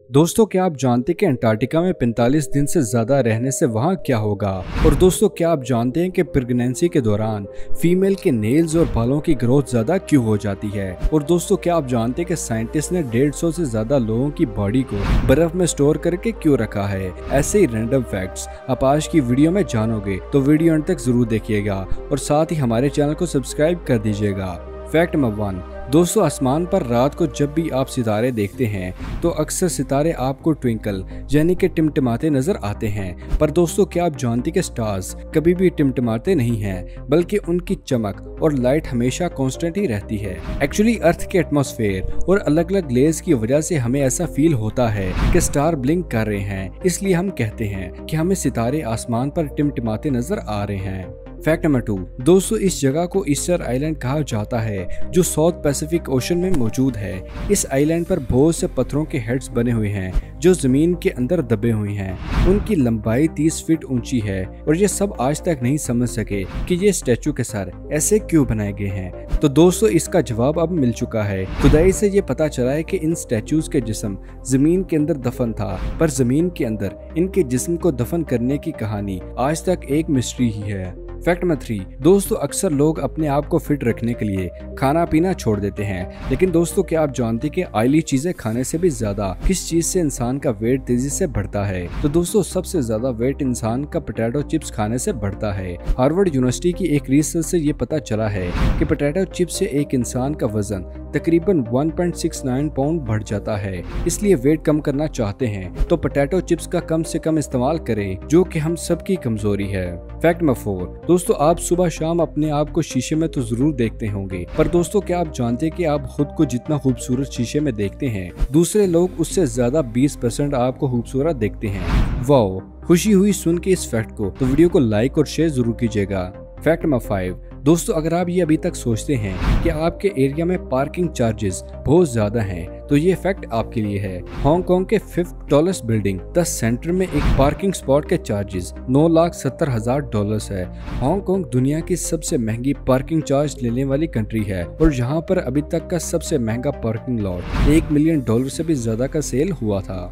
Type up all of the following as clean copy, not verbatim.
दोस्तों, क्या आप जानते हैं कि अंटार्कटिका में 45 दिन से ज्यादा रहने से वहाँ क्या होगा। और दोस्तों, क्या आप जानते हैं कि प्रेगनेंसी के दौरान फीमेल के नेल्स और बालों की ग्रोथ ज्यादा क्यों हो जाती है। और दोस्तों, क्या आप जानते हैं कि साइंटिस्ट ने 150 से ज्यादा लोगों की बॉडी को बर्फ में स्टोर करके क्यों रखा है। ऐसे ही रैंडम फैक्ट्स आप आज की वीडियो में जानोगे, तो वीडियो अंत तक जरूर देखिएगा और साथ ही हमारे चैनल को सब्सक्राइब कर दीजिएगा। फैक्ट नंबर 1, दोस्तों, आसमान पर रात को जब भी आप सितारे देखते हैं तो अक्सर सितारे आपको ट्विंकल यानी कि टिमटिमाते नजर आते हैं। पर दोस्तों, क्या आप जानते हैं कि स्टार्स कभी भी टिमटिमाते नहीं हैं, बल्कि उनकी चमक और लाइट हमेशा कांस्टेंट ही रहती है। एक्चुअली अर्थ के एटमॉस्फेयर और अलग अलग लेयर्स की वजह से हमें ऐसा फील होता है कि स्टार ब्लिंक कर रहे हैं, इसलिए हम कहते हैं कि हमें सितारे आसमान पर टिमटिमाते नजर आ रहे हैं। फैक्ट नंबर 2, दोस्तों, इस जगह को ईस्टर आइलैंड कहा जाता है जो साउथ पैसिफिक ओशन में मौजूद है। इस आइलैंड पर बहुत से पत्थरों के हेड्स बने हुए हैं जो जमीन के अंदर दबे हुए हैं। उनकी लंबाई 30 फीट ऊंची है और ये सब आज तक नहीं समझ सके कि ये स्टैचू के सर ऐसे क्यों बनाए गए हैं। तो दोस्तों, इसका जवाब अब मिल चुका है। खुदाई से ये पता चला है कि इन स्टैचूज के जिस्म जमीन के अंदर दफन था, पर जमीन के अंदर इनके जिस्म को दफन करने की कहानी आज तक एक मिस्ट्री ही है। फैक्ट नंबर 3, दोस्तों, अक्सर लोग अपने आप को फिट रखने के लिए खाना पीना छोड़ देते हैं, लेकिन दोस्तों, क्या आप जानते हैं कि ऑयली चीजें खाने से भी ज्यादा किस चीज से इंसान का वेट तेजी से बढ़ता है। तो दोस्तों, सबसे ज्यादा वेट इंसान का पोटैटो चिप्स खाने से बढ़ता है। हार्वर्ड यूनिवर्सिटी की एक रिसर्च से ये पता चला है कि पोटैटो चिप्स से एक इंसान का वजन तकरीबन 1.69 पाउंड बढ़ जाता है। इसलिए वेट कम करना चाहते हैं तो पोटैटो चिप्स का कम से कम इस्तेमाल करें, जो कि हम सबकी कमजोरी है। फैक्ट नंबर 4, दोस्तों, आप सुबह शाम अपने आप को शीशे में तो जरूर देखते होंगे, पर दोस्तों, क्या आप जानते हैं कि आप खुद को जितना खूबसूरत शीशे में देखते हैं, दूसरे लोग उससे ज्यादा 20% आपको खूबसूरत देखते हैं। वाओ, खुशी हुई सुन के इस फैक्ट को, तो वीडियो को लाइक और शेयर जरूर कीजिएगा। फैक्ट नंबर 5, दोस्तों, अगर आप ये अभी तक सोचते हैं कि आपके एरिया में पार्किंग चार्जेस बहुत ज्यादा हैं, तो ये फैक्ट आपके लिए है। हांगकांग के 5th tallest building the centre में एक पार्किंग स्पॉट के चार्जेस $9,70,000 है। हांगकांग दुनिया की सबसे महंगी पार्किंग चार्ज लेने वाली कंट्री है और यहाँ पर अभी तक का सबसे महंगा पार्किंग लॉट $1 मिलियन से भी ज्यादा का सेल हुआ था।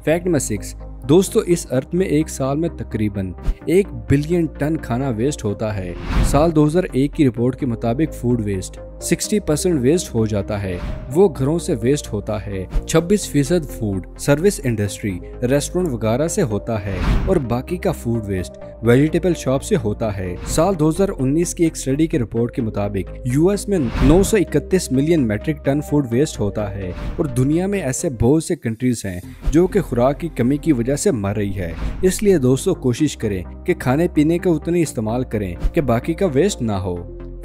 फैक्ट नंबर 6, दोस्तों, इस अर्थ में एक साल में तकरीबन 1 बिलियन टन खाना वेस्ट होता है। साल 2001 की रिपोर्ट के मुताबिक फूड वेस्ट 60% वेस्ट हो जाता है। वो घरों से वेस्ट होता है। 26% फूड सर्विस इंडस्ट्री रेस्टोरेंट वगैरह से होता है और बाकी का फूड वेस्ट वेजिटेबल शॉप से होता है। साल 2019 की एक स्टडी की रिपोर्ट के मुताबिक यूएस में 931 million metric ton food waste होता है और दुनिया में ऐसे बहुत से कंट्रीज हैं जो कि खुराक की कमी की वजह से मर रही है। इसलिए दोस्तों, कोशिश करें कि खाने पीने का उतना इस्तेमाल करें कि बाकी का वेस्ट ना हो।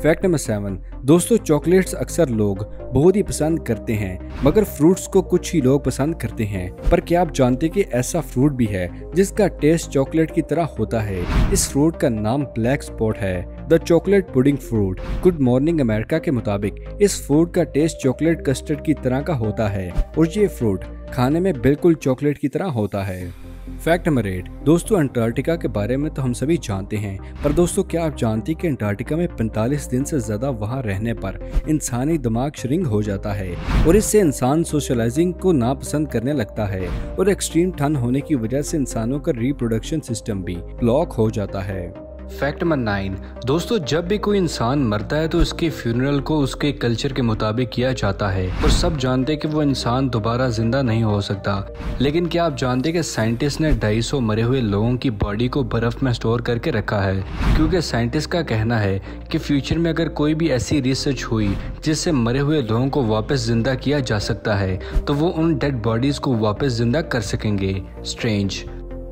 फैक्ट नंबर 7, दोस्तों, चॉकलेट्स अक्सर लोग बहुत ही पसंद करते हैं, मगर फ्रूट्स को कुछ ही लोग पसंद करते हैं। पर क्या आप जानते हैं कि ऐसा फ्रूट भी है जिसका टेस्ट चॉकलेट की तरह होता है। इस फ्रूट का नाम ब्लैक स्पॉट है, the chocolate pudding fruit. Good morning America के मुताबिक इस फ्रूट का टेस्ट चॉकलेट कस्टर्ड की तरह का होता है और ये फ्रूट खाने में बिल्कुल चॉकलेट की तरह होता है। फैक्ट नंबर 8, दोस्तों, अंटार्कटिका के बारे में तो हम सभी जानते हैं, पर दोस्तों, क्या आप जानते हैं कि अंटार्कटिका में 45 दिन से ज्यादा वहां रहने पर इंसानी दिमाग श्रिंक हो जाता है और इससे इंसान सोशलाइजिंग को नापसंद करने लगता है और एक्सट्रीम ठंड होने की वजह से इंसानों का रिप्रोडक्शन सिस्टम भी ब्लॉक हो जाता है। फैक्ट नंबर 9, दोस्तों, जब भी कोई इंसान मरता है तो उसके फ्यूनरल को उसके कल्चर के मुताबिक किया जाता है और सब जानते हैं कि वो इंसान दोबारा जिंदा नहीं हो सकता। लेकिन क्या आप जानते हैं कि साइंटिस्ट ने 250 मरे हुए लोगों की बॉडी को बर्फ में स्टोर करके रखा है, क्योंकि साइंटिस्ट का कहना है कि फ्यूचर में अगर कोई भी ऐसी रिसर्च हुई जिससे मरे हुए लोगों को वापस जिंदा किया जा सकता है तो वो उन डेड बॉडीज को वापस जिंदा कर सकेंगे। स्ट्रेंज।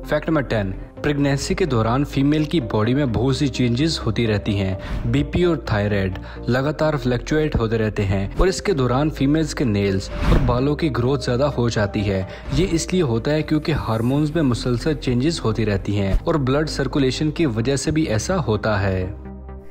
फैक्ट नंबर 10, प्रेगनेंसी के दौरान फीमेल की बॉडी में बहुत सी चेंजेस होती रहती हैं। बीपी और थायराइड लगातार फ्लक्चुएट होते रहते हैं और इसके दौरान फीमेल्स के नेल्स और बालों की ग्रोथ ज्यादा हो जाती है। ये इसलिए होता है क्योंकि हार्मोन्स में मुसलसल चेंजेस होती रहती हैं और ब्लड सर्कुलेशन की वजह से भी ऐसा होता है।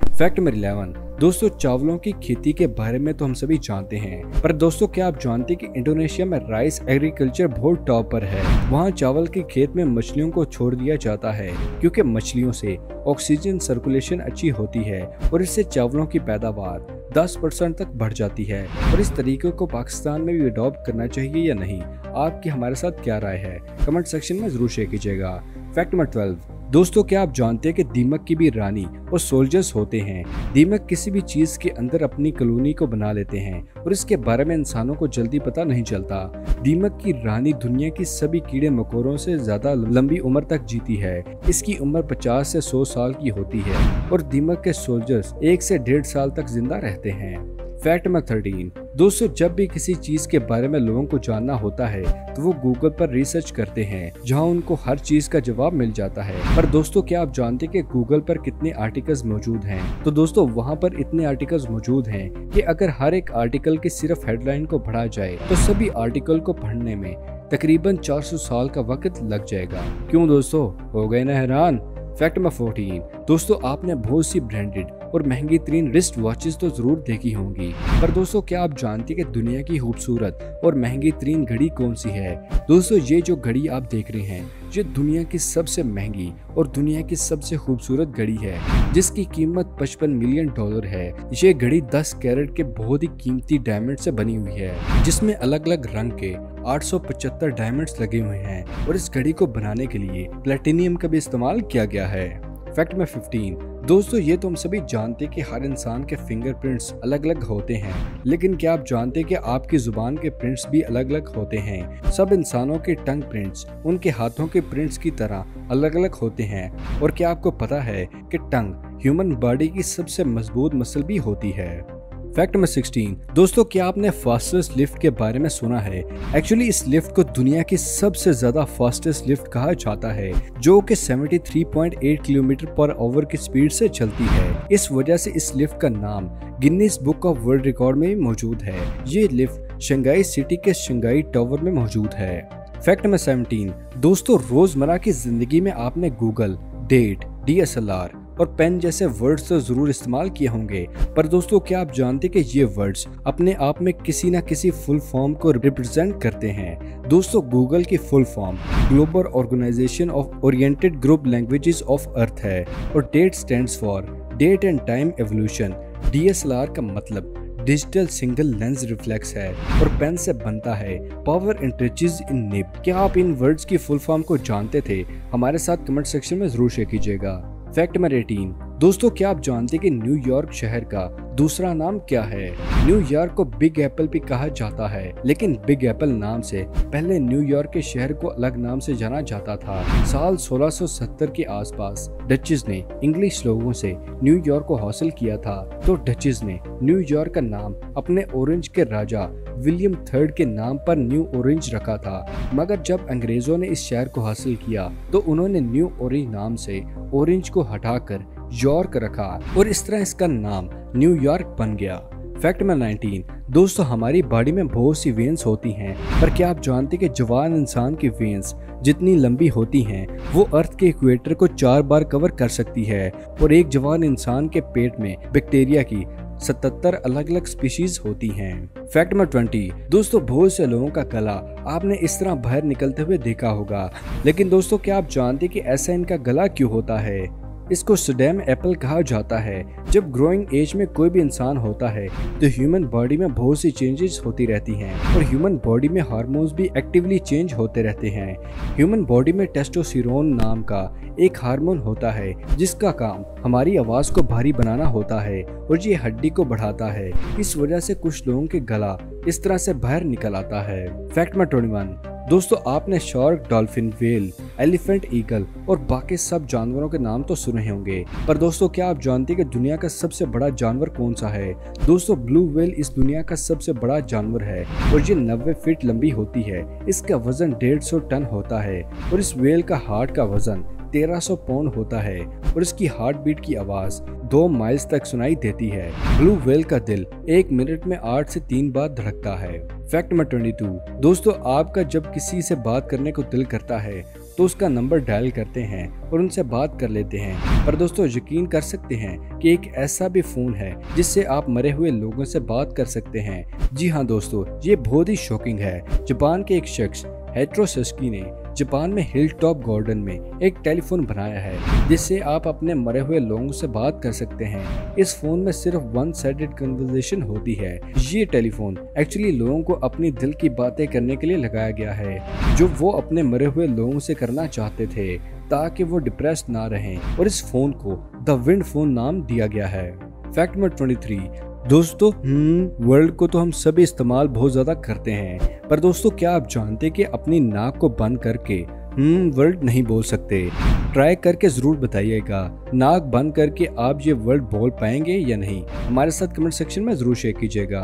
फैक्ट नंबर 11, दोस्तों, चावलों की खेती के बारे में तो हम सभी जानते हैं, पर दोस्तों, क्या आप जानते हैं कि इंडोनेशिया में राइस एग्रीकल्चर बहुत टॉप पर है। वहाँ चावल के खेत में मछलियों को छोड़ दिया जाता है क्योंकि मछलियों से ऑक्सीजन सर्कुलेशन अच्छी होती है और इससे चावलों की पैदावार 10% तक बढ़ जाती है। और इस तरीके को पाकिस्तान में भी अडॉप्ट करना चाहिए या नहीं, आपकी हमारे साथ क्या राय है, कमेंट सेक्शन में जरूर शेयर कीजिएगा। फैक्ट नंबर 12, दोस्तों क्या आप जानते हैं कि दीमक की भी रानी और सोल्जर्स होते हैं। दीमक किसी भी चीज के अंदर अपनी कॉलोनी को बना लेते हैं और इसके बारे में इंसानों को जल्दी पता नहीं चलता। दीमक की रानी दुनिया की सभी कीड़े मकोड़ों से ज्यादा लंबी उम्र तक जीती है। इसकी उम्र 50 से 100 साल की होती है और दीमक के सोल्जर्स 1 से 1.5 साल तक जिंदा रहते हैं। फैक्ट नंबर 13, दोस्तों जब भी किसी चीज के बारे में लोगों को जानना होता है तो वो गूगल पर रिसर्च करते हैं, जहां उनको हर चीज का जवाब मिल जाता है। पर दोस्तों क्या आप जानते हैं कि गूगल पर कितने आर्टिकल्स मौजूद हैं? तो दोस्तों वहां पर इतने आर्टिकल्स मौजूद हैं कि अगर हर एक आर्टिकल की सिर्फ हेडलाइन को पढ़ा जाए तो सभी आर्टिकल को पढ़ने में तकरीबन 400 साल का वक्त लग जाएगा। क्यों दोस्तों, हो गए ना हैरान? फैक्ट नंबर 14, दोस्तों आपने बहुत सी ब्रांडेड और महंगी तरीन रिस्ट वॉचेस तो जरूर देखी होंगी, पर दोस्तों क्या आप जानते हैं कि दुनिया की खूबसूरत और महंगी तरीन घड़ी कौन सी है? दोस्तों ये जो घड़ी आप देख रहे हैं ये दुनिया की सबसे महंगी और दुनिया की सबसे खूबसूरत घड़ी है, जिसकी कीमत $55 मिलियन है। ये घड़ी 10 कैरेट के बहुत ही कीमती डायमंड से बनी हुई है, जिसमें अलग अलग रंग के 875 डायमंड्स लगे हुए हैं और इस घड़ी को बनाने के लिए प्लेटिनियम का भी इस्तेमाल किया गया है। फैक्ट नंबर 15, दोस्तों ये तो हम सभी जानते हैं कि हर इंसान के फिंगरप्रिंट्स अलग अलग होते हैं, लेकिन क्या आप जानते हैं कि आपकी जुबान के प्रिंट्स भी अलग अलग होते हैं? सब इंसानों के टंग प्रिंट्स उनके हाथों के प्रिंट्स की तरह अलग अलग होते हैं। और क्या आपको पता है कि टंग ह्यूमन बॉडी की सबसे मजबूत मसल भी होती है? फैक्ट नंबर 16, दोस्तों क्या आपने फास्टेस्ट लिफ्ट के बारे में सुना है? एक्चुअली इस लिफ्ट को दुनिया की सबसे ज्यादा फास्टेस्ट लिफ्ट कहा जाता है, जो कि 73.8 किलोमीटर पर आवर की स्पीड से चलती है। इस वजह से इस लिफ्ट का नाम Guinness book of world record में भी मौजूद है। ये लिफ्ट शंघाई सिटी के शंघाई टावर में मौजूद है। फैक्ट नंबर 17, दोस्तों रोजमर्रा की जिंदगी में आपने गूगल, डेट, DSLR और पेन जैसे वर्ड्स तो जरूर इस्तेमाल किए होंगे, पर दोस्तों क्या आप जानते कि ये वर्ड्स अपने आप में किसी न किसी फुल फॉर्म को रिप्रेजेंट करते हैं? दोस्तों गूगल की full form global organisation of oriented group languages of earth है और date stands for date and time evolution. DSLR का मतलब डिजिटल सिंगल लेंस रिफ्लेक्स है और पेन से बनता है पावर इंटरेचेज इन निब। क्या आप इन वर्ड्स की फुल फॉर्म को जानते थे? हमारे साथ कमेंट सेक्शन में जरूर शेयर कीजिएगा। फैक्ट नंबर 18, दोस्तों क्या आप जानते हैं कि न्यूयॉर्क शहर का दूसरा नाम क्या है? न्यूयॉर्क को बिग एप्पल भी कहा जाता है, लेकिन बिग एप्पल नाम से पहले न्यूयॉर्क के शहर को अलग नाम से जाना जाता था। साल 1670 के आसपास डचेस ने इंग्लिश लोगों से न्यूयॉर्क को हासिल किया था, तो डचेस ने न्यूयॉर्क का नाम अपने ऑरेंज के राजा विलियम III के नाम पर न्यू ऑरेंज रखा था। मगर जब अंग्रेजों ने इस शहर को हासिल किया तो उन्होंने न्यू ऑरेंज नाम से ऑरेंज को हटाकर यॉर्क रखा और इस तरह इसका नाम न्यूयॉर्क बन गया। फैक्ट नंबर 19, दोस्तों हमारी बॉडी में बहुत सी वेन्स होती हैं, पर क्या आप जानते हैं कि जवान इंसान की वेन्स जितनी लंबी होती हैं वो अर्थ के इक्वेटर को 4 बार कवर कर सकती है और एक जवान इंसान के पेट में बैक्टीरिया की 77 अलग अलग स्पीशीज होती हैं। फैक्ट नंबर 20, दोस्तों बहुत से लोगों का गला आपने इस तरह बाहर निकलते हुए देखा होगा, लेकिन दोस्तों क्या आप जानते हैं कि ऐसा इनका गला क्यों होता है? इसको सडैम एप्पल कहा जाता है। जब ग्रोइंग एज में कोई भी इंसान होता है तो ह्यूमन बॉडी में बहुत सी चेंजेस होती रहती हैं और ह्यूमन बॉडी में हार्मोन्स भी एक्टिवली चेंज होते रहते हैं। ह्यूमन बॉडी में टेस्टोस्टेरोन नाम का एक हार्मोन होता है जिसका काम हमारी आवाज को भारी बनाना होता है और ये हड्डी को बढ़ाता है। इस वजह से कुछ लोगों के गला इस तरह से बाहर निकल आता है। फैक्ट नंबर 21, दोस्तों आपने shark, dolphin, whale, elephant, eagle और बाकी सब जानवरों के नाम तो सुने होंगे, पर दोस्तों क्या आप जानते हैं कि दुनिया का सबसे बड़ा जानवर कौन सा है? दोस्तों ब्लू व्हेल इस दुनिया का सबसे बड़ा जानवर है और ये 90 फीट लंबी होती है। इसका वजन 150 टन होता है और इस व्हेल का हार्ट का वजन 1300 पाउंड होता है और इसकी हार्ट बीट की आवाज 2 माइल्स तक सुनाई देती है। ब्लू व्हेल का दिल 1 मिनट में 8 से 3 बार धड़कता है। फैक्ट नंबर 22, दोस्तों आपका जब किसी से बात करने को दिल करता है तो उसका नंबर डायल करते हैं और उनसे बात कर लेते हैं, पर दोस्तों यकीन कर सकते हैं कि एक ऐसा भी फोन है जिससे आप मरे हुए लोगों से बात कर सकते हैं। जी हाँ दोस्तों, ये बहुत ही शॉकिंग है। जापान के एक शख्स हेट्रोसस्की ने जापान में हिल टॉप गार्डन में एक टेलीफोन बनाया है जिससे आप अपने मरे हुए लोगों से बात कर सकते हैं। इस फोन में सिर्फ वन साइडेड कन्वर्सेशन होती है। ये टेलीफोन एक्चुअली लोगों को अपनी दिल की बातें करने के लिए लगाया गया है जो वो अपने मरे हुए लोगों से करना चाहते थे ताकि वो डिप्रेस्ड ना रहें, और इस फोन को द विंड फोन नाम दिया गया है। फैक्ट नंबर 23, दोस्तों वर्ल्ड को तो हम सभी इस्तेमाल बहुत ज्यादा करते हैं, पर दोस्तों क्या आप जानते कि अपनी नाक को बंद करके वर्ल्ड नहीं बोल सकते? ट्राई करके जरूर बताइएगा, नाक बंद करके आप ये वर्ड बोल पाएंगे या नहीं? हमारे साथ कमेंट सेक्शन में जरूर शेयर कीजिएगा।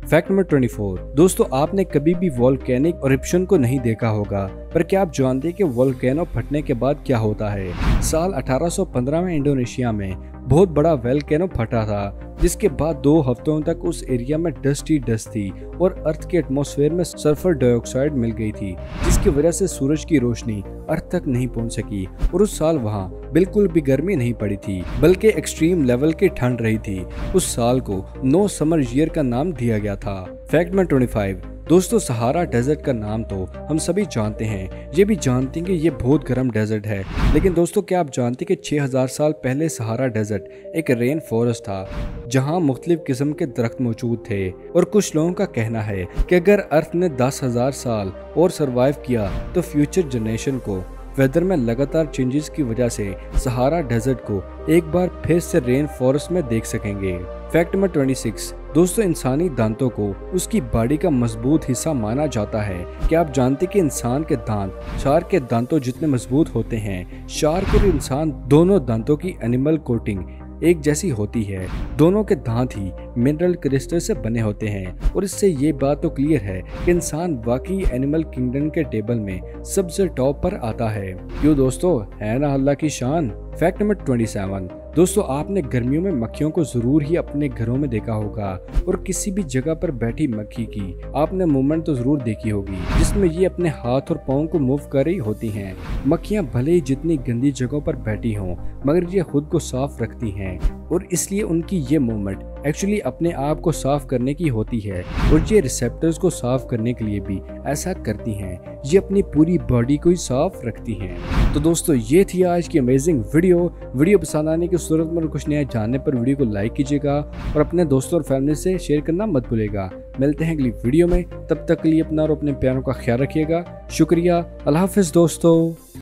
फैक्ट नंबर 24, दोस्तों आपने कभी भी वोल्केनिक इरप्शन को नहीं देखा होगा, पर क्या आप जानते हैं कि वोल्केनो फटने के बाद क्या होता है? साल 1815 में इंडोनेशिया में बहुत बड़ा वोल्केनो फटा था जिसके बाद 2 हफ्तों तक उस एरिया में डस्ट ही डस्ट थी और अर्थ के एटमॉस्फेयर में सल्फर डाइऑक्साइड मिल गई थी जिसकी वजह से सूरज की रोशनी अर्थ तक नहीं पहुंच सकी, और उस साल वहां बिल्कुल भी गर्मी नहीं पड़ी थी बल्कि एक्सट्रीम लेवल की ठंड रही थी। उस साल को नो समर ईयर का नाम दिया गया था। फैक्ट नंबर 25, दोस्तों सहारा डेजर्ट का नाम तो हम सभी जानते हैं, ये भी जानते हैं कि ये बहुत गर्म डेजर्ट है, लेकिन दोस्तों क्या आप जानते हैं कि 6000 साल पहले सहारा डेजर्ट एक रेन फॉरेस्ट था जहां मुख्तलिफ किस्म के दरख्त मौजूद थे, और कुछ लोगों का कहना है कि अगर अर्थ ने 10,000 साल और सरवाइव किया तो फ्यूचर जनरेशन को वेदर में लगातार चेंजेस की वजह से सहारा डेजर्ट को एक बार फिर से रेन फॉरेस्ट में देख सकेंगे। फैक्ट नंबर 26, दोस्तों इंसानी दांतों को उसकी बॉडी का मजबूत हिस्सा माना जाता है। क्या आप जानते कि इंसान के दांत शार्क के दांतों जितने मजबूत होते हैं? शार्क और इंसान दोनों दांतों की एनिमल कोटिंग एक जैसी होती है, दोनों के दांत ही मिनरल क्रिस्टल से बने होते हैं, और इससे ये बात तो क्लियर है कि इंसान वाकई एनिमल किंगडम के टेबल में सबसे टॉप पर आता है। क्यों दोस्तों, है ना अल्लाह की शान। फैक्ट नंबर 27, दोस्तों आपने गर्मियों में मक्खियों को जरूर ही अपने घरों में देखा होगा, और किसी भी जगह पर बैठी मक्खी की आपने मूवमेंट तो जरूर देखी होगी जिसमें ये अपने हाथ और पाँव को मूव कर रही होती हैं। मक्खियां भले ही जितनी गंदी जगहों पर बैठी हों मगर ये खुद को साफ रखती हैं, और इसलिए उनकी ये मूवमेंट एक्चुअली अपने आप को साफ करने की होती है, और ये रिसेप्टर्स को साफ करने के लिए भी ऐसा करती हैं। ये अपनी पूरी बॉडी को ही साफ रखती हैं। तो दोस्तों ये थी आज की अमेजिंग वीडियो पसंद आने की सूरत में कुछ नया जानने पर वीडियो को लाइक कीजिएगा और अपने दोस्तों और फैमिली से शेयर करना मत भूलिएगा। मिलते हैं अगली वीडियो में, तब तक के लिए अपना और अपने प्यारों का ख्याल रखिएगा। शुक्रिया, अल्लाह हाफिज दोस्तों।